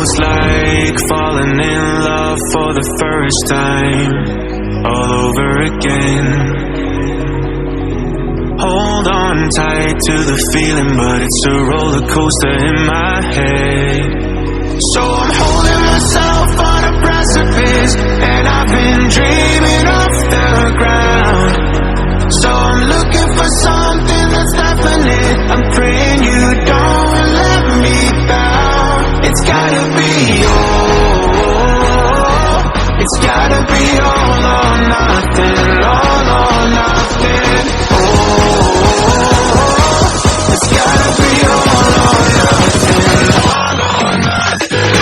almost like falling in love for the first time, all over again. Hold on tight to the feeling, but it's a roller coaster in my head. So I'm holding myself on a precipice, and I've been dreaming off the ground. So I'm looking for something that's definite. I'm praying you don't let me down. It's gotta be all. It's gotta be all or nothing. All or nothing. Oh, it's gotta be all or nothing. All or nothing.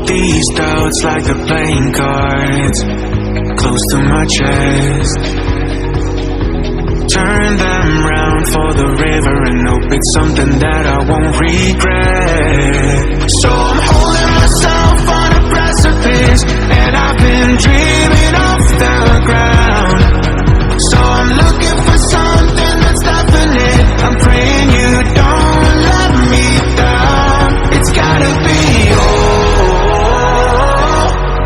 These doubts like they're playing cards, close to my chest. Turn them round for the river and hope it's something that I won't regret. So I'm holding myself on a precipice, and I've been dreaming off the ground. So I'm looking for something that's definite. I'm praying you don't let me down. It's gotta be all.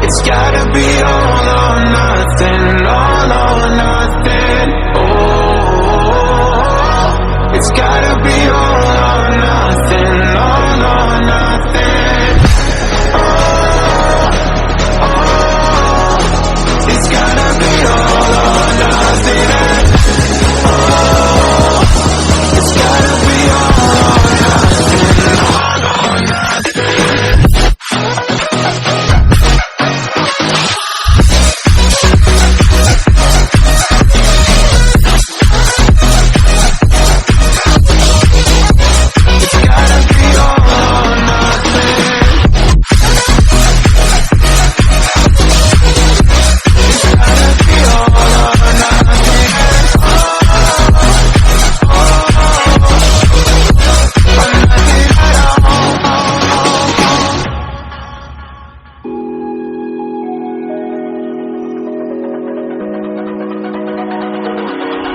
It's gotta be all or nothing, all or nothing. Oh, it's gotta be all or nothing, all or nothing. Oh, it's gotta be all or nothing. Oh, it's gotta be all or nothing, all or nothing.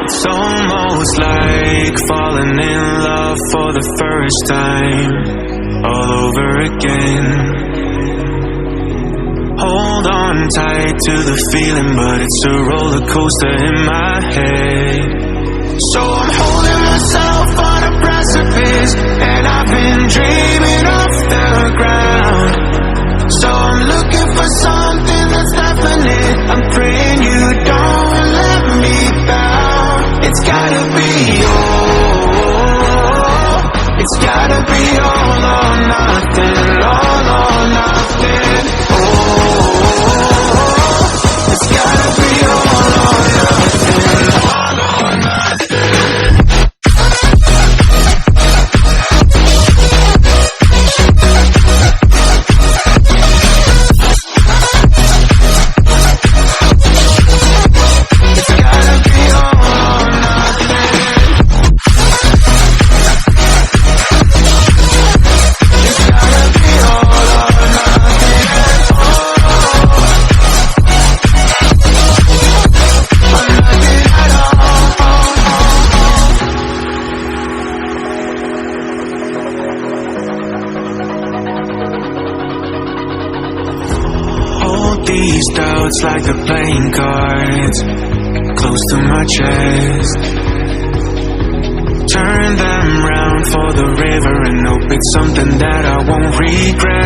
It's almost like falling in love for the first time, all over again. Hold on tight to the feeling, but it's a roller coaster in my head. So I'm holding myself on a precipice, and I've been dreaming off the ground. So I'm looking for something that's definite. I'm praying you don't let me down. It's gotta be all. It's gotta be all or nothing. All or nothing. Oh, it's gotta be all or nothing. All or nothing. These doubts like they're playing cards, close to my chest. Turn them round for the river and hope it's something that I won't regret.